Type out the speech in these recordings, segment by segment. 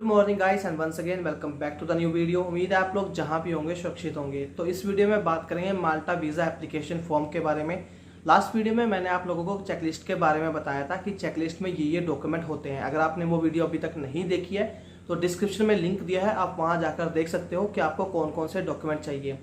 Good morning guys and once again welcome back to the new video. उम्मीद है आप लोग जहां भी होंगे सुरक्षित होंगे। तो इस वीडियो में बात करेंगे माल्टा वीज़ा एप्लीकेशन फॉर्म के बारे में। लास्ट वीडियो में मैंने आप लोगों को चेकलिस्ट के बारे में बताया था कि चेकलिस्ट में ये डॉक्यूमेंट होते हैं। अगर आपने वो वीडियो अभी तक नहीं देखी है तो डिस्क्रिप्शन में लिंक दिया है, आप वहाँ जाकर देख सकते हो कि आपको कौन कौन से डॉक्यूमेंट चाहिए।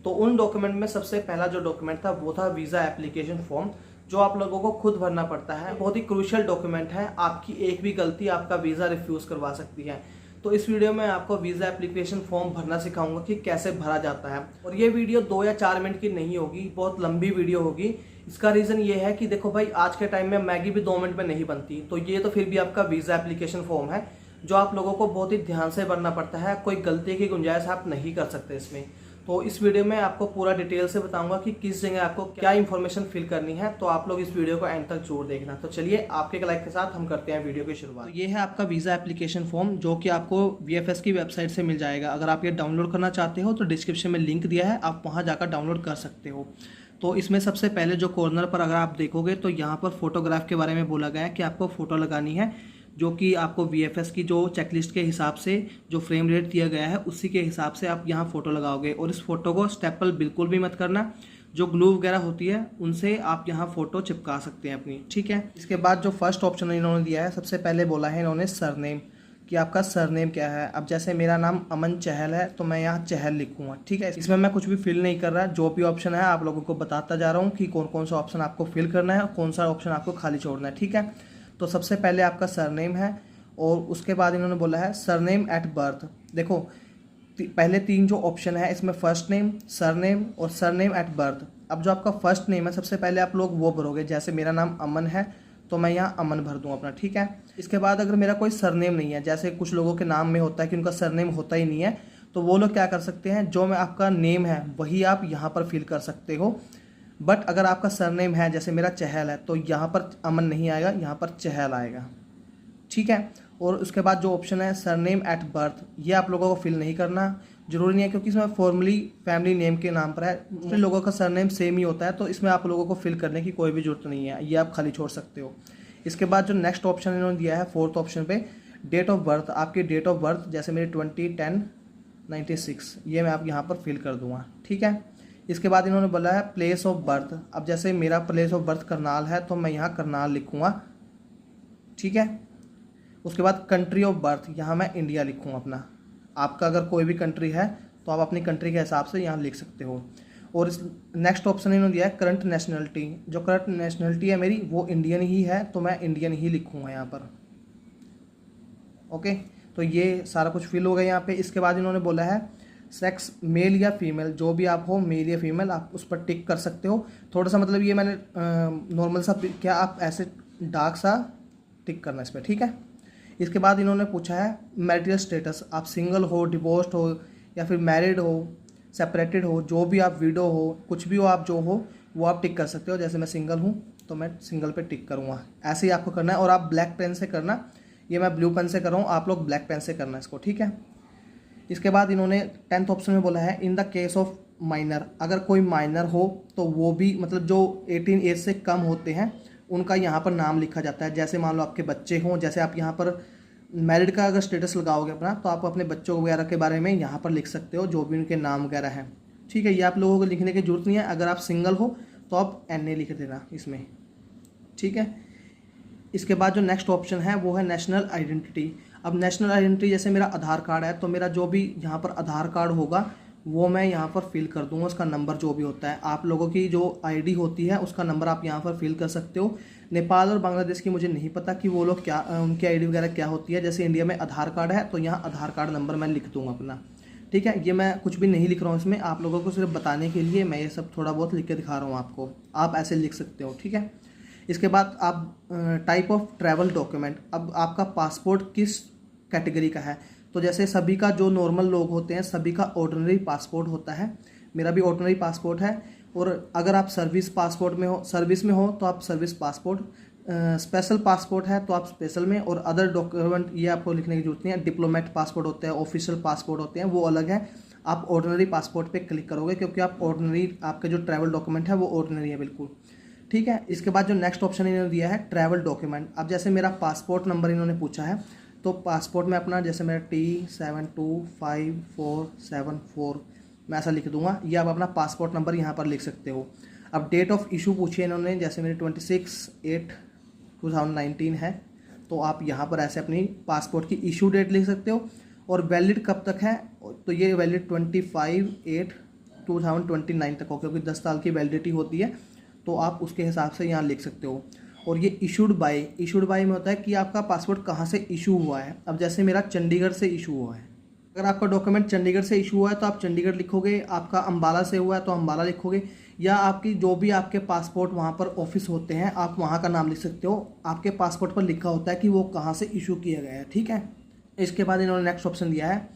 तो उन डॉक्यूमेंट में सबसे पहला जो डॉक्यूमेंट था वो था वीज़ा एप्लीकेशन फॉर्म, जो आप लोगों को खुद भरना पड़ता है। बहुत ही क्रूशियल डॉक्यूमेंट है, आपकी एक भी गलती आपका वीज़ा रिफ्यूज करवा सकती है। तो इस वीडियो में आपको वीज़ा एप्लीकेशन फॉर्म भरना सिखाऊंगा कि कैसे भरा जाता है। और ये वीडियो 2 या 4 मिनट की नहीं होगी, बहुत लंबी वीडियो होगी। इसका रीज़न ये है कि देखो भाई, आज के टाइम में मैगी भी 2 मिनट में नहीं बनती। तो ये तो फिर भी आपका वीज़ा एप्लीकेशन फॉर्म है जो आप लोगों को बहुत ही ध्यान से भरना पड़ता है। कोई गलती की गुंजाइश आप नहीं कर सकते इसमें। तो इस वीडियो में आपको पूरा डिटेल से बताऊंगा कि किस जगह आपको क्या इंफॉर्मेशन फिल करनी है। तो आप लोग इस वीडियो को एंड तक जरूर देखना। तो चलिए, आपके लाइक के साथ हम करते हैं वीडियो की शुरुआत। तो ये है आपका वीज़ा एप्लीकेशन फॉर्म, जो कि आपको VFS की वेबसाइट से मिल जाएगा। अगर आप ये डाउनलोड करना चाहते हो तो डिस्क्रिप्शन में लिंक दिया है, आप वहाँ जाकर डाउनलोड कर सकते हो। तो इसमें सबसे पहले जो कॉर्नर पर अगर आप देखोगे तो यहाँ पर फोटोग्राफ के बारे में बोला गया है कि आपको फ़ोटो लगानी है, जो कि आपको VFS की जो चेकलिस्ट के हिसाब से जो फ्रेम रेट दिया गया है उसी के हिसाब से आप यहाँ फ़ोटो लगाओगे। और इस फोटो को स्टेपल बिल्कुल भी मत करना, जो ग्लू वगैरह होती है उनसे आप यहाँ फ़ोटो चिपका सकते हैं अपनी, ठीक है। इसके बाद जो फर्स्ट ऑप्शन इन्होंने दिया है, सबसे पहले बोला है इन्होंने सरनेम, कि आपका सरनेम क्या है। अब जैसे मेरा नाम अमन चहल है तो मैं यहाँ चहल लिखूँगा, ठीक है। इसमें मैं कुछ भी फिल नहीं कर रहा, जो भी ऑप्शन है आप लोगों को बताता जा रहा हूँ कि कौन कौन सा ऑप्शन आपको फिल करना है और कौन सा ऑप्शन आपको खाली छोड़ना है, ठीक है। तो सबसे पहले आपका सरनेम है और उसके बाद इन्होंने बोला है सरनेम एट बर्थ। देखो, पहले 3 जो ऑप्शन है इसमें फर्स्ट नेम, सरनेम और सरनेम एट बर्थ। अब जो आपका फर्स्ट नेम है सबसे पहले आप लोग वो भरोगे। जैसे मेरा नाम अमन है तो मैं यहाँ अमन भर दूँ अपना, ठीक है। इसके बाद अगर मेरा कोई सरनेम नहीं है, जैसे कुछ लोगों के नाम में होता है कि उनका सरनेम होता ही नहीं है, तो वो लोग क्या कर सकते हैं, जो मैं आपका नेम है वही आप यहाँ पर फिल कर सकते हो। बट अगर आपका सरनेम है, जैसे मेरा चहल है, तो यहाँ पर अमन नहीं आएगा, यहाँ पर चहल आएगा, ठीक है। और उसके बाद जो ऑप्शन है सरनेम एट बर्थ, ये आप लोगों को फिल नहीं करना, जरूरी नहीं है, क्योंकि इसमें फॉर्मली फैमिली नेम के नाम पर है। उसमें लोगों का सरनेम सेम ही होता है, तो इसमें आप लोगों को फिल करने की कोई भी जरूरत नहीं है, ये आप खाली छोड़ सकते हो। इसके बाद जो नेक्स्ट ऑप्शन इन्होंने दिया है फोर्थ ऑप्शन पे, डेट ऑफ बर्थ, आपकी डेट ऑफ बर्थ, जैसे मेरी 20/10/96, ये मैं आप यहाँ पर फिल कर दूँगा, ठीक है। इसके बाद इन्होंने बोला है प्लेस ऑफ बर्थ। अब जैसे मेरा प्लेस ऑफ बर्थ करनाल है तो मैं यहाँ करनाल लिखूँगा, ठीक है। उसके बाद कंट्री ऑफ बर्थ, यहाँ मैं इंडिया लिखूँगा अपना। आपका अगर कोई भी कंट्री है तो आप अपनी कंट्री के हिसाब से यहाँ लिख सकते हो। और इस नेक्स्ट ऑप्शन इन्होंने दिया है करंट नेशनलिटी। जो करंट नेशनलिटी है मेरी वो इंडियन ही है, तो मैं इंडियन ही लिखूँगा यहाँ पर, ओके। तो ये सारा कुछ फिल हो गया यहाँ पे। इसके बाद इन्होंने बोला है सेक्स, मेल या फीमेल, जो भी आप हो, मेल या फीमेल, आप उस पर टिक कर सकते हो। थोड़ा सा मतलब ये मैंने नॉर्मल सा, क्या आप ऐसे डार्क सा टिक करना इस पर, ठीक है। इसके बाद इन्होंने पूछा है मैरिटल स्टेटस, आप सिंगल हो, डिवोर्स्ड हो या फिर मैरिड हो, सेपरेटेड हो, जो भी आप, विडो हो, कुछ भी हो आप, जो हो वो आप टिक कर सकते हो। जैसे मैं सिंगल हूँ तो मैं सिंगल पे टिक करूँगा, ऐसे ही आपको करना है। और आप ब्लैक पेन से करना, ये मैं ब्लू पेन से कर रहा हूँ, आप लोग ब्लैक पेन से करना इसको, ठीक है। इसके बाद इन्होंने 10th ऑप्शन में बोला है in the case of minor, अगर कोई माइनर हो तो वो भी, मतलब जो 18 एज से कम होते हैं उनका यहाँ पर नाम लिखा जाता है। जैसे मान लो आपके बच्चे हों, जैसे आप यहाँ पर मैरिड का अगर स्टेटस लगाओगे अपना, तो आप अपने बच्चों वगैरह के बारे में यहाँ पर लिख सकते हो, जो भी उनके नाम वगैरह हैं, ठीक है। ये आप लोगों को लिखने की जरूरत नहीं है। अगर आप सिंगल हो तो आप NA लिख देना इसमें, ठीक है। इसके बाद जो नेक्स्ट ऑप्शन है वो है नेशनल आइडेंटिटी। अब नेशनल आइडेंटिटी, जैसे मेरा आधार कार्ड है तो मेरा जो भी यहाँ पर आधार कार्ड होगा वो मैं यहाँ पर फिल कर दूंगा, उसका नंबर जो भी होता है। आप लोगों की जो ID होती है उसका नंबर आप यहाँ पर फिल कर सकते हो। नेपाल और बांग्लादेश की मुझे नहीं पता कि वो लोग क्या, उनकी ID वगैरह क्या होती है। जैसे इंडिया में आधार कार्ड है तो यहाँ आधार कार्ड नंबर मैं लिख दूंगा अपना, ठीक है। ये मैं कुछ भी नहीं लिख रहा हूँ इसमें, आप लोगों को सिर्फ बताने के लिए मैं ये सब थोड़ा बहुत लिख के दिखा रहा हूँ आपको, आप ऐसे लिख सकते हो, ठीक है। इसके बाद आप टाइप ऑफ ट्रैवल डॉक्यूमेंट, अब आपका पासपोर्ट किस कैटेगरी का है। तो जैसे सभी का, जो नॉर्मल लोग होते हैं सभी का ऑर्डिनरी पासपोर्ट होता है, मेरा भी ऑर्डिनरी पासपोर्ट है। और अगर आप सर्विस पासपोर्ट में हो, सर्विस में हो तो आप सर्विस पासपोर्ट, स्पेशल पासपोर्ट है तो आप स्पेशल में। और अदर डॉक्यूमेंट ये आपको लिखने की जरूरत नहीं है। डिप्लोमेट पासपोर्ट होते हैं, ऑफिशियल पासपोर्ट होते हैं, वो अलग है। आप ऑर्डिनरी पासपोर्ट पे क्लिक करोगे, क्योंकि आप ऑर्डिनरी, आपके जो ट्रैवल डॉक्यूमेंट है वो ऑर्डिनरी है बिल्कुल, ठीक है। इसके बाद जो नेक्स्ट ऑप्शन इन्होंने दिया है ट्रैवल डॉक्यूमेंट। अब जैसे मेरा पासपोर्ट नंबर इन्होंने पूछा है, तो पासपोर्ट में अपना जैसे मेरा T725474 मैं ऐसा लिख दूंगा, या आप अपना पासपोर्ट नंबर यहाँ पर लिख सकते हो। अब डेट ऑफ इशू पूछी है इन्होंने, जैसे मेरी 26/8/2019 है, तो आप यहाँ पर ऐसे अपनी पासपोर्ट की इशू डेट लिख सकते हो। और वैलिड कब तक है, तो ये वैलिड 25/8/2029 तक हो, क्योंकि 10 साल की वैलिडिटी होती है, तो आप उसके हिसाब से यहाँ लिख सकते हो। और ये इशूड बाय में होता है कि आपका पासपोर्ट कहाँ से इशू हुआ है। अब जैसे मेरा चंडीगढ़ से इशू हुआ है, अगर आपका डॉक्यूमेंट चंडीगढ़ से इशू हुआ है तो आप चंडीगढ़ लिखोगे, आपका अंबाला से हुआ है तो अंबाला लिखोगे, या आपकी जो भी आपके पासपोर्ट वहाँ पर ऑफिस होते हैं आप वहाँ का नाम लिख सकते हो। आपके पासपोर्ट पर लिखा होता है कि वो कहाँ से इशू किया गया है, ठीक है। इसके बाद इन्होंने नेक्स्ट ऑप्शन दिया है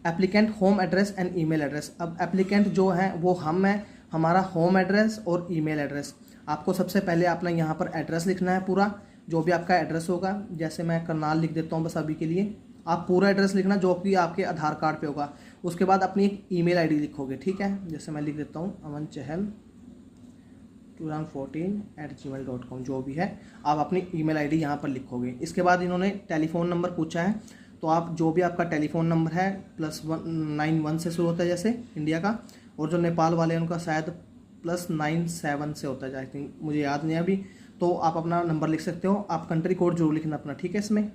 applicant home address and email address. अब एप्लीकेंट जो है वो हम है, हमारा होम एड्रेस और ईमेल एड्रेस। आपको सबसे पहले अपना यहाँ पर एड्रेस लिखना है पूरा, जो भी आपका एड्रेस होगा। जैसे मैं करनाल लिख देता हूँ बस अभी के लिए, आप पूरा एड्रेस लिखना जो कि आपके आधार कार्ड पे होगा। उसके बाद अपनी एक ईमेल आईडी लिखोगे, ठीक है। जैसे मैं लिख देता हूँ amanchahal2014@gmail.com, जो भी है आप अपनी ईमेल आईडी यहाँ पर लिखोगे। इसके बाद इन्होंने टेलीफोन नंबर पूछा है, तो आप जो भी आपका टेलीफोन नंबर है +91 से शुरू होता है जैसे इंडिया का, और जो नेपाल वाले हैं उनका शायद +97 से होता है, आई थिंक, मुझे याद नहीं अभी। तो आप अपना नंबर लिख सकते हो, आप कंट्री कोड जरूर लिखना अपना, ठीक है। इसमें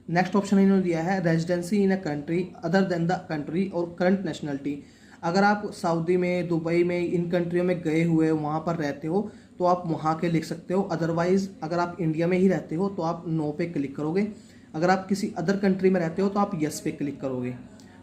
नेक्स्ट ऑप्शन इन्होंने दिया है residency in a country other than the country और करंट नेशनलिटी। अगर आप सऊदी में, दुबई में, इन कंट्रियों में गए हुए वहाँ पर रहते हो तो आप वहाँ के लिख सकते हो। अदरवाइज़ अगर आप इंडिया में ही रहते हो तो आप नो पे क्लिक करोगे। अगर आप किसी अदर कंट्री में रहते हो तो आप यस पे क्लिक करोगे।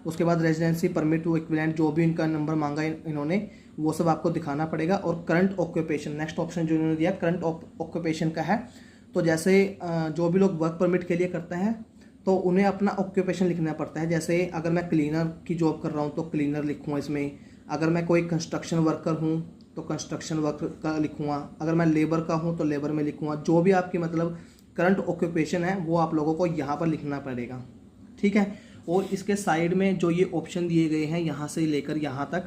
उसके बाद रेजिडेंसी परमिट टू इक्विवेलेंट, जो भी इनका नंबर मांगा इन्होंने वो सब आपको दिखाना पड़ेगा। और करंट ऑक्यूपेशन, नेक्स्ट ऑप्शन जो इन्होंने दिया करंट ऑक्यूपेशन का है। तो जैसे जो भी लोग वर्क परमिट के लिए करते हैं तो उन्हें अपना ऑक्यूपेशन लिखना पड़ता है। जैसे अगर मैं क्लीनर की जॉब कर रहा हूँ तो क्लीनर लिखूँगा इसमें। अगर मैं कोई कंस्ट्रक्शन वर्कर हूँ तो कंस्ट्रक्शन वर्कर का लिखूँगा। अगर मैं लेबर का हूँ तो लेबर में लिखूँगा। जो भी आपकी मतलब करंट ऑक्यूपेशन है वो आप लोगों को यहाँ पर लिखना पड़ेगा, ठीक है। और इसके साइड में जो ये ऑप्शन दिए गए हैं यहाँ से लेकर यहाँ तक,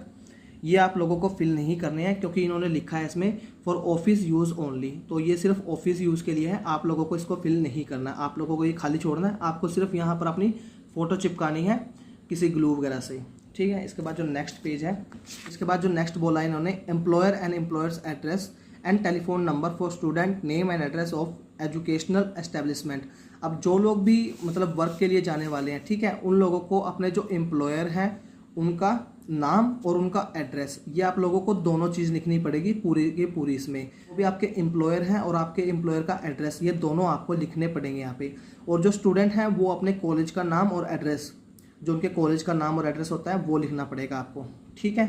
ये आप लोगों को फिल नहीं करने हैं, क्योंकि इन्होंने लिखा है इसमें फॉर ऑफिस यूज़ ओनली। तो ये सिर्फ ऑफिस यूज़ के लिए है, आप लोगों को इसको फिल नहीं करना, आप लोगों को ये खाली छोड़ना है। आपको सिर्फ यहाँ पर अपनी फ़ोटो चिपकानी है किसी ग्लू वगैरह से, ठीक है। इसके बाद जो नेक्स्ट पेज है, इसके बाद जो नेक्स्ट बोला है इन्होंने employer and employers address and telephone number for student name and address of educational establishment. अब जो लोग भी मतलब वर्क के लिए जाने वाले हैं, ठीक है, उन लोगों को अपने जो एम्प्लॉयर हैं उनका नाम और उनका एड्रेस, ये आप लोगों को दोनों चीज़ लिखनी पड़ेगी पूरी की पूरी। इसमें वो भी आपके एम्प्लॉयर हैं और आपके एम्प्लॉयर का एड्रेस, ये दोनों आपको लिखने पड़ेंगे यहाँ पे। और जो स्टूडेंट हैं वो अपने कॉलेज का नाम और एड्रेस, जो उनके कॉलेज का नाम और एड्रेस होता है वो लिखना पड़ेगा आपको, ठीक है।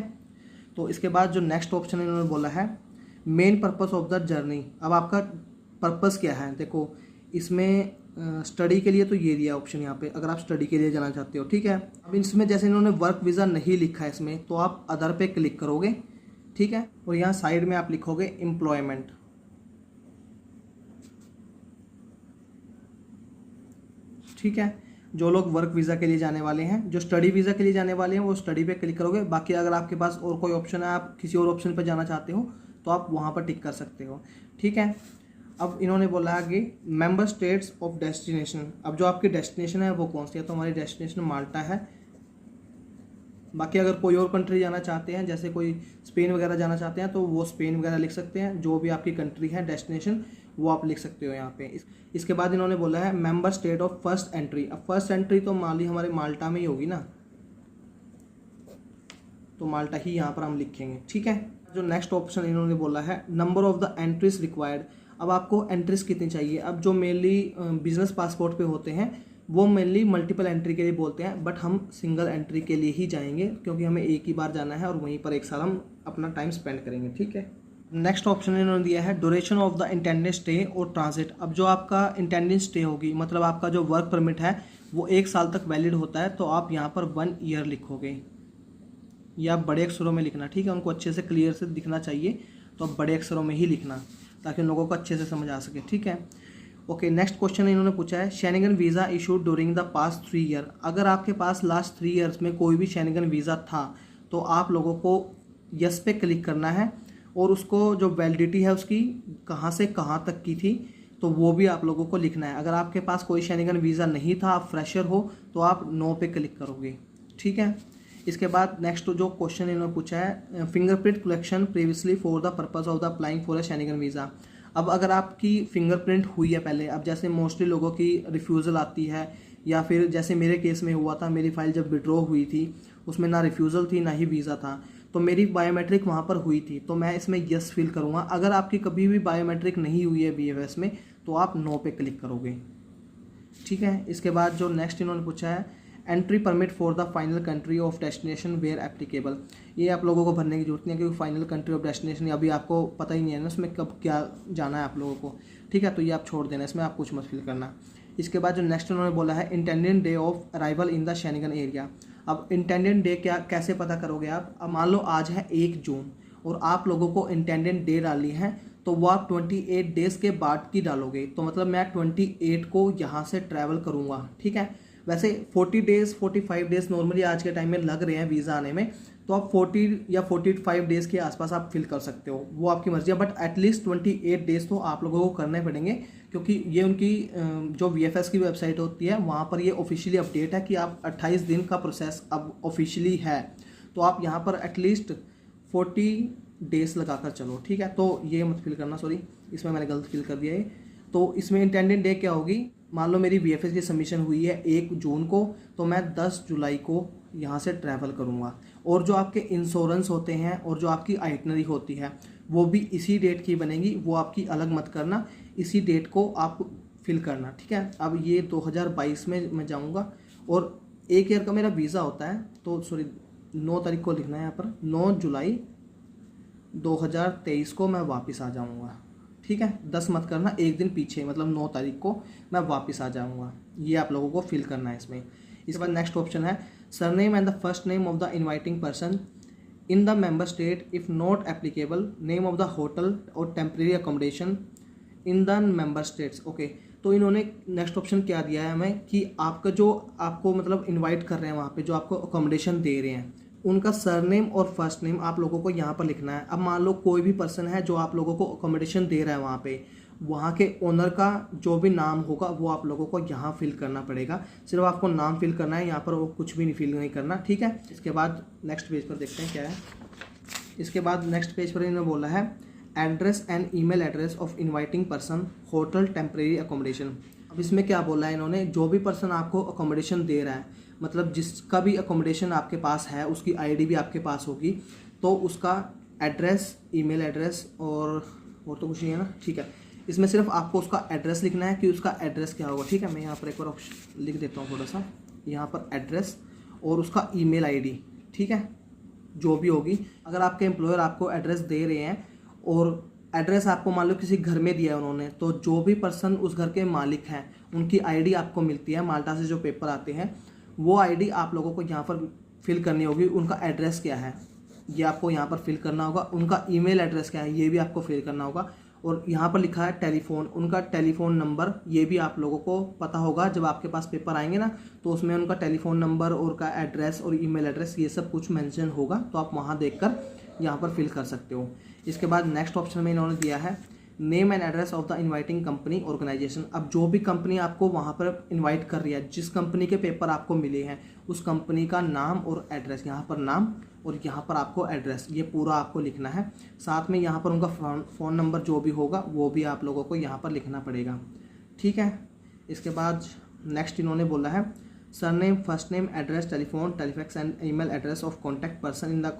तो इसके बाद जो नेक्स्ट ऑप्शन इन्होंने बोला है main purpose of the journey. अब आपका पर्पस क्या है, देखो इसमें स्टडी के लिए तो ये दिया ऑप्शन यहाँ पे, अगर आप स्टडी के लिए जाना चाहते हो, ठीक है। अब इसमें जैसे इन्होंने वर्क वीज़ा नहीं लिखा है इसमें, तो आप अदर पे क्लिक करोगे, ठीक है। और यहाँ साइड में आप लिखोगे एम्प्लॉयमेंट, ठीक है। जो लोग वर्क वीज़ा के लिए जाने वाले हैं, जो स्टडी वीज़ा के लिए जाने वाले हैं वो स्टडी पे क्लिक करोगे। बाकी अगर आपके पास और कोई ऑप्शन है, आप किसी और ऑप्शन पर जाना चाहते हो तो आप वहाँ पर टिक कर सकते हो, ठीक है। अब इन्होंने बोला आगे मेंबर स्टेट्स ऑफ डेस्टिनेशन। अब जो आपकी डेस्टिनेशन है वो कौन सी है, तो हमारी डेस्टिनेशन माल्टा है। बाकी अगर कोई और कंट्री जाना चाहते हैं, जैसे कोई स्पेन वगैरह जाना चाहते हैं, तो वो स्पेन वगैरह लिख सकते हैं। जो भी आपकी कंट्री है डेस्टिनेशन वो आप लिख सकते हो यहाँ पे। इसके बाद इन्होंने बोला है member state of first entry. अब फर्स्ट एंट्री तो मान ली हमारे माल्टा में ही होगी ना, तो माल्टा ही यहाँ पर हम लिखेंगे, ठीक है। जो नेक्स्ट ऑप्शन इन्होंने बोला है number of the entries required. अब आपको एंट्रीज कितनी चाहिए। अब जो मेनली बिजनेस पासपोर्ट पे होते हैं वो मेनली मल्टीपल एंट्री के लिए बोलते हैं, बट हम सिंगल एंट्री के लिए ही जाएंगे, क्योंकि हमें एक ही बार जाना है और वहीं पर एक साल हम अपना टाइम स्पेंड करेंगे, ठीक है। नेक्स्ट ऑप्शन इन्होंने दिया है duration of the intended stay और ट्रांजिट। अब जो आपका इंटेंडेड स्टे होगी, मतलब आपका जो वर्क परमिट है वो 1 साल तक वैलिड होता है, तो आप यहाँ पर 1 ईयर लिखोगे। या आप बड़े अक्षरों में लिखना, ठीक है, उनको अच्छे से क्लियर से दिखना चाहिए, तो आप बड़े अक्षरों में ही लिखना ताकि उन लोगों को अच्छे से समझ आ सके, ठीक है। ओके, नेक्स्ट क्वेश्चन इन्होंने पूछा है Schengen visa issued during the past 3 year. अगर आपके पास लास्ट 3 ईयर्स में कोई भी शेंगन वीज़ा था तो आप लोगों को यस पे क्लिक करना है, और उसको जो वैलिडिटी है उसकी कहाँ से कहाँ तक की थी तो वो भी आप लोगों को लिखना है। अगर आपके पास कोई शेंगेन वीज़ा नहीं था, आप फ्रेशर हो, तो आप नो पे क्लिक करोगे, ठीक है। इसके बाद नेक्स्ट जो क्वेश्चन इन्होंने पूछा है, fingerprint collection previously for the purpose of the applying for a Schengen visa. अब अगर आपकी फिंगरप्रिंट हुई है पहले, अब जैसे मोस्टली लोगों की रिफ्यूज़ल आती है, या फिर जैसे मेरे केस में हुआ था, मेरी फ़ाइल जब विड्रॉ हुई थी उसमें ना रिफ्यूज़ल थी ना ही वीज़ा था, तो मेरी बायोमेट्रिक वहाँ पर हुई थी, तो मैं इसमें यस फिल करूँगा। अगर आपकी कभी भी बायोमेट्रिक नहीं हुई है BFS में, तो आप नो पे क्लिक करोगे, ठीक है। इसके बाद जो नेक्स्ट इन्होंने पूछा है, entry permit for the final country of destination where applicable. ये आप लोगों को भरने की जरूरत नहीं है, क्योंकि फाइनल कंट्री ऑफ डेस्टिनेशन अभी आपको पता ही नहीं है ना उसमें कब क्या जाना है आप लोगों को, ठीक है। तो ये आप छोड़ देना, इसमें आप कुछ मत फिल करना। इसके बाद जो नेक्स्ट उन्होंने बोला है, intended day of arrival in the Schengen area. अब इंटेंडेड डे क्या कैसे पता करोगे आप? अब मान लो आज है 1 जून और आप लोगों को इंटेंडेड डे डाली है, तो वो आप 28 डेज़ के बाद की डालोगे। तो मतलब मैं 28 को यहाँ से ट्रैवल करूँगा, ठीक है। वैसे 40 डेज़ 45 डेज़ नॉर्मली आज के टाइम में लग रहे हैं वीज़ा आने में, तो आप 40 या 45 डेज़ के आसपास आप फिल कर सकते हो, वो आपकी मर्जी है। बट एटलीस्ट 28 डेज़ तो आप लोगों को करने पड़ेंगे, क्योंकि ये उनकी जो VFS की वेबसाइट होती है वहाँ पर ये ऑफिशियली अपडेट है कि आप 28 दिन का प्रोसेस अब ऑफिशियली है, तो आप यहाँ पर एटलीस्ट 40 डेज़ लगा कर चलो, ठीक है। तो ये मत फिल करना, सॉरी इसमें मैंने गलत फिल कर दिया है। तो इसमें इंटेंडेड डे क्या होगी? मान लो मेरी VFS की सबमिशन हुई है 1 जून को, तो मैं 10 जुलाई को यहाँ से ट्रैवल करूँगा। और जो आपके इंश्योरेंस होते हैं और जो आपकी आइटनरी होती है वो भी इसी डेट की बनेगी, वो आपकी अलग मत करना, इसी डेट को आप फिल करना, ठीक है। अब ये 2022 में मैं जाऊँगा और 1 ईयर का मेरा वीज़ा होता है, तो सॉरी 9 तारीख को लिखना है यहाँ पर, 9 जुलाई 2023 को मैं वापस आ जाऊँगा, ठीक है। 10 मत करना, एक दिन पीछे, मतलब 9 तारीख को मैं वापस आ जाऊँगा। ये आप लोगों को फिल करना है इसमें। इसके बाद नेक्स्ट ऑप्शन है, surname and the first name of the inviting person in the member state if not applicable, name of the hotel और temporary accommodation in the member states. Okay, तो इन्होंने नेक्स्ट ऑप्शन क्या दिया है हमें कि आपका जो आपको मतलब इनवाइट कर रहे हैं वहाँ पे, जो आपको अकोमोडेशन दे रहे हैं, उनका सरनेम और फर्स्ट नेम आप लोगों को यहाँ पर लिखना है। अब मान लो कोई भी पर्सन है जो आप लोगों को अकोमोडेशन दे रहा है वहाँ पे, वहाँ के ओनर का जो भी नाम होगा वो आप लोगों को यहाँ फिल करना पड़ेगा। सिर्फ आपको नाम फिल करना है, यहाँ पर वो कुछ भी नहीं फिल नहीं करना, ठीक है। इसके बाद नेक्स्ट पेज पर देखते हैं क्या है। इसके बाद नेक्स्ट पेज पर इन्होंने बोला है, address and email address of inviting person, hotel temporary accommodation. अब इसमें क्या बोला है इन्होंने, जो भी पर्सन आपको अकोमोडेशन दे रहा है, मतलब जिसका भी अकोमोडेशन आपके पास है उसकी ID भी आपके पास होगी, तो उसका एड्रेस, ईमेल एड्रेस और तो कुछ नहीं है ना, ठीक है। इसमें सिर्फ आपको उसका एड्रेस लिखना है कि उसका एड्रेस क्या होगा, ठीक है। मैं यहाँ पर एक बार लिख देता हूँ थोड़ा सा, यहाँ पर एड्रेस और उसका ईमेल ID, ठीक है, जो भी होगी। अगर आपके एम्प्लॉयर आपको एड्रेस दे रहे हैं और एड्रेस आपको मान लो किसी घर में दिया है उन्होंने, तो जो भी पर्सन उस घर के मालिक हैं उनकी ID आपको मिलती है, माल्टा से जो पेपर आते हैं, वो ID आप लोगों को यहाँ पर फिल करनी होगी। उनका एड्रेस क्या है ये आपको यहाँ पर फिल करना होगा, उनका ईमेल एड्रेस क्या है ये भी आपको फिल करना होगा, और यहाँ पर लिखा है टेलीफोन, उनका टेलीफोन नंबर ये भी आप लोगों को पता होगा। जब आपके पास पेपर आएंगे ना, तो उसमें उनका टेलीफोन नंबर और उनका एड्रेस और ईमेल एड्रेस ये सब कुछ मेंशन होगा, तो आप वहाँ देखकर यहाँ पर फिल कर सकते हो। इसके बाद नेक्स्ट ऑप्शन में इन्होंने दिया है, name and address of the inviting company organisation. अब जो भी कंपनी आपको वहाँ पर इनवाइट कर रही है, जिस कंपनी के पेपर आपको मिले हैं, उस कंपनी का नाम और एड्रेस, यहाँ पर नाम और यहाँ पर आपको एड्रेस, ये पूरा आपको लिखना है। साथ में यहाँ पर उनका फ़ोन नंबर जो भी होगा वो भी आप लोगों को यहाँ पर लिखना पड़ेगा, ठीक है। इसके बाद नेक्स्ट इन्होंने बोला है, surname, first name, address, telephone, telefax and email address of contact person in the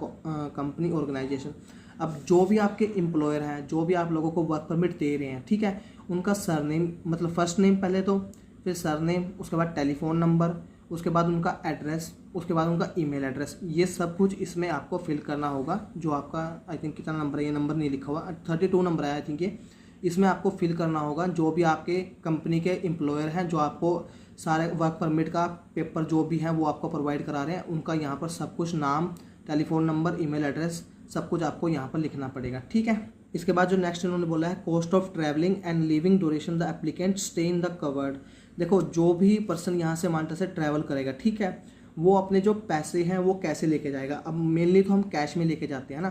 company organisation. अब जो भी आपके एम्प्लॉयर हैं, जो भी आप लोगों को वर्क परमिट दे रहे हैं, ठीक है, उनका सरनेम, मतलब फर्स्ट नेम पहले, तो फिर सरनेम, उसके बाद टेलीफोन नंबर, उसके बाद उनका एड्रेस, उसके बाद उनका ईमेल एड्रेस, ये सब कुछ इसमें आपको फिल करना होगा। जो आपका आई थिंक कितना नंबर है, ये नंबर नहीं लिखा हुआ, 32 नंबर है आई थिंक ये, इसमें आपको फिल करना होगा। जो भी आपके कंपनी के एम्प्लॉयर हैं, जो आपको सारे वर्क परमिट का पेपर जो भी है वो आपको प्रोवाइड करा रहे हैं, उनका यहाँ पर सब कुछ नाम, टेलीफोन नंबर, ईमेल एड्रेस, सब कुछ आपको यहाँ पर लिखना पड़ेगा, ठीक है। इसके बाद जो नेक्स्ट इन्होंने बोला है, cost of travelling and living duration the applicant stay in the covered. देखो, जो भी पर्सन यहाँ से माल्टा से ट्रैवल करेगा, ठीक है, वो अपने जो पैसे हैं वो कैसे लेके जाएगा। अब मेनली तो हम कैश में लेके जाते हैं ना,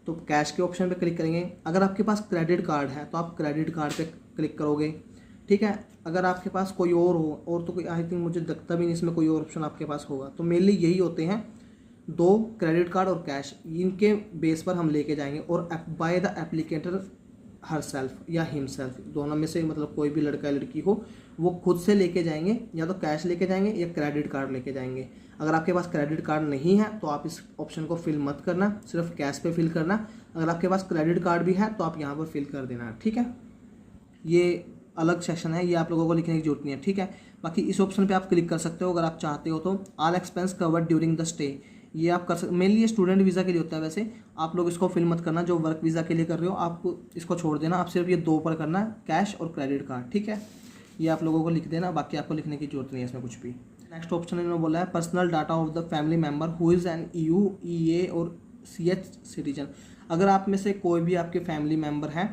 तो कैश के ऑप्शन पे क्लिक करेंगे। अगर आपके पास क्रेडिट कार्ड है तो आप क्रेडिट कार्ड पे क्लिक करोगे। ठीक है। अगर आपके पास कोई और हो, और तो कोई आई थिंक मुझे लगता भी नहीं इसमें कोई और ऑप्शन आपके पास होगा, तो मेनली यही होते हैं दो, क्रेडिट कार्ड और कैश। इनके बेस पर हम लेके जाएंगे और by the applicator her self या हिमसेल्फ, दोनों में से मतलब कोई भी लड़का या लड़की हो वो खुद से लेके जाएंगे, या तो कैश लेके जाएंगे या क्रेडिट कार्ड लेके जाएंगे। अगर आपके पास क्रेडिट कार्ड नहीं है तो आप इस ऑप्शन को फिल मत करना, सिर्फ कैश पे फिल करना। अगर आपके पास क्रेडिट कार्ड भी है तो आप यहाँ पर फिल कर देना, ठीक है। ये अलग सेक्शन है, ये आप लोगों को लिखने की जरूरत नहीं है, ठीक है। बाकी इस ऑप्शन पे आप क्लिक कर सकते हो अगर आप चाहते हो तो। All expense covered during the stay, ये आप कर सकते, मेनली ये स्टूडेंट वीज़ा के लिए होता है। वैसे आप लोग इसको फिल मत करना, जो वर्क वीज़ा के लिए कर रहे हो आप इसको छोड़ देना, आप सिर्फ ये दो पर करना, कैश और क्रेडिट कार्ड, ठीक है। ये आप लोगों को लिख देना, बाकी आपको लिखने की जरूरत नहीं है इसमें कुछ भी। नेक्स्ट ऑप्शन इन्होंने बोला है personal data of the family member who is an EU, EA और CH सिटीजन। अगर आप में से कोई भी आपके फैमिली मेम्बर हैं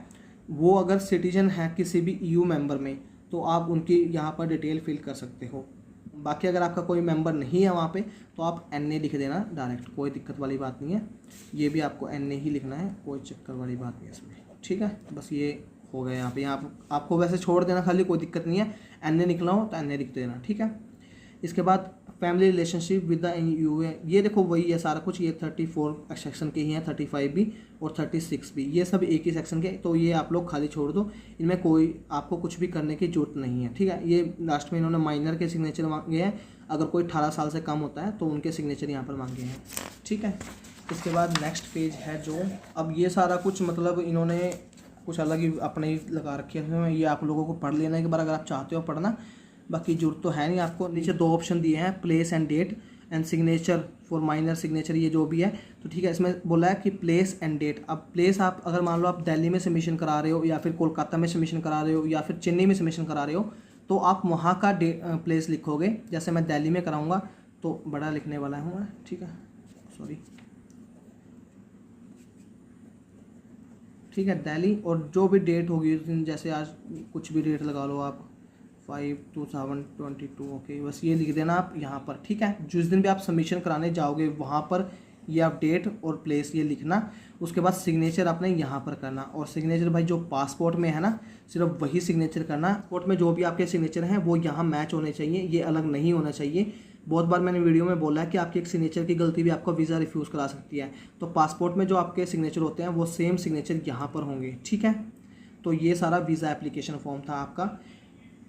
वो अगर सिटीजन है किसी भी EU मेंबर में, तो आप उनकी यहाँ पर डिटेल फिल कर सकते हो। बाकी अगर आपका कोई मेंबर नहीं है वहाँ पे तो आप NA लिख देना डायरेक्ट, कोई दिक्कत वाली बात नहीं है। ये भी आपको NA ही लिखना है, कोई चक्कर वाली बात नहीं है इसमें, ठीक है। बस ये हो गया यहाँ पे, आपको वैसे छोड़ देना खाली, कोई दिक्कत नहीं है। NA निकला हो तो NA लिख देना, ठीक है। इसके बाद family relationship with the EU, ये देखो वही है सारा कुछ, ये 34 सेक्शन के ही हैं, 35 भी और 36 भी, ये सब एक ही सेक्शन के, तो ये आप लोग खाली छोड़ दो, इनमें कोई आपको कुछ भी करने की जरूरत नहीं है, ठीक है। ये लास्ट में इन्होंने माइनर के सिग्नेचर मांगे हैं, अगर कोई 18 साल से कम होता है तो उनके सिग्नेचर यहाँ पर मांगे हैं, ठीक है। इसके बाद नेक्स्ट पेज है जो, अब ये सारा कुछ मतलब इन्होंने कुछ अलग ही अपने ही लगा रखे हैं, ये आप लोगों को पढ़ लेना एक बार अगर आप चाहते हो पढ़ना, बाकी जरूरत तो है नहीं आपको। नीचे दो ऑप्शन दिए हैं, place and date and signature for minor signature, ये जो भी है तो ठीक है। इसमें बोला है कि प्लेस एंड डेट। अब प्लेस आप अगर मान लो आप दिल्ली में सबमिशन करा रहे हो या फिर कोलकाता में सबमिशन करा रहे हो या फिर चेन्नई में सबमिशन करा रहे हो, तो आप वहाँ का प्लेस लिखोगे। जैसे मैं दिल्ली में कराऊँगा तो बड़ा लिखने वाला हूँ मैं, ठीक है, सॉरी, ठीक है, दिल्ली। और जो भी डेट होगी उस दिन, जैसे आज कुछ भी डेट लगा लो आप, 5/2022, ओके, बस ये लिख देना आप यहाँ पर, ठीक है। जिस दिन भी आप सबमिशन कराने जाओगे वहाँ पर ये आप डेट और प्लेस ये लिखना। उसके बाद सिग्नेचर आपने यहाँ पर करना, और सिग्नेचर भाई जो पासपोर्ट में है ना सिर्फ वही सिग्नेचर करना। पासपोर्ट में जो भी आपके सिग्नेचर हैं वो यहाँ मैच होने चाहिए, ये अलग नहीं होना चाहिए। बहुत बार मैंने वीडियो में बोला है कि आपकी एक सिग्नेचर की गलती भी आपको वीज़ा रिफ्यूज़ करा सकती है, तो पासपोर्ट में जो आपके सिग्नेचर होते हैं वो सेम सिग्नेचर यहाँ पर होंगे, ठीक है। तो ये सारा वीज़ा एप्लीकेशन फॉर्म था आपका,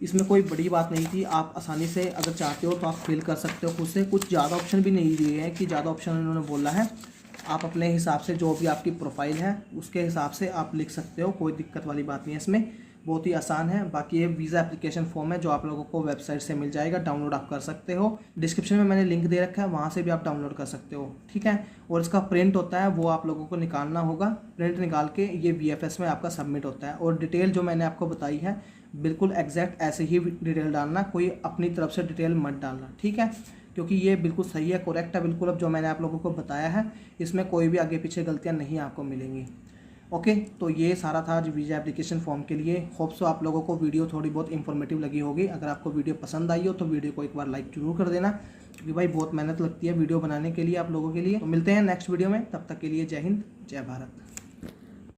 इसमें कोई बड़ी बात नहीं थी, आप आसानी से अगर चाहते हो तो आप फिल कर सकते हो खुद से। कुछ ज़्यादा ऑप्शन भी नहीं दिए हैं कि ज़्यादा ऑप्शन इन्होंने बोला है, आप अपने हिसाब से जो भी आपकी प्रोफाइल है उसके हिसाब से आप लिख सकते हो, कोई दिक्कत वाली बात नहीं है इसमें, बहुत ही आसान है। बाकी ये वीज़ा एप्लीकेशन फॉर्म है जो आप लोगों को वेबसाइट से मिल जाएगा, डाउनलोड आप कर सकते हो। डिस्क्रिप्शन में मैंने लिंक दे रखा है, वहाँ से भी आप डाउनलोड कर सकते हो, ठीक है। और इसका प्रिंट होता है वो आप लोगों को निकालना होगा, प्रिंट निकाल के ये VFS में आपका सबमिट होता है। और डिटेल जो मैंने आपको बताई है बिल्कुल एग्जैक्ट ऐसे ही डिटेल डालना, कोई अपनी तरफ से डिटेल मत डालना, ठीक है, क्योंकि ये बिल्कुल सही है, करेक्ट है बिल्कुल। अब जो मैंने आप लोगों को बताया है इसमें कोई भी आगे पीछे गलतियां नहीं आपको मिलेंगी, ओके। तो ये सारा था आज वीज़ा एप्लीकेशन फॉर्म के लिए। होप सो आप लोगों को वीडियो थोड़ी बहुत इंफॉर्मेटिव लगी होगी। अगर आपको वीडियो पसंद आई हो तो वीडियो को एक बार लाइक जरूर कर देना, क्योंकि भाई बहुत मेहनत लगती है वीडियो बनाने के लिए आप लोगों के लिए। तो मिलते हैं नेक्स्ट वीडियो में, तब तक के लिए जय हिंद, जय भारत।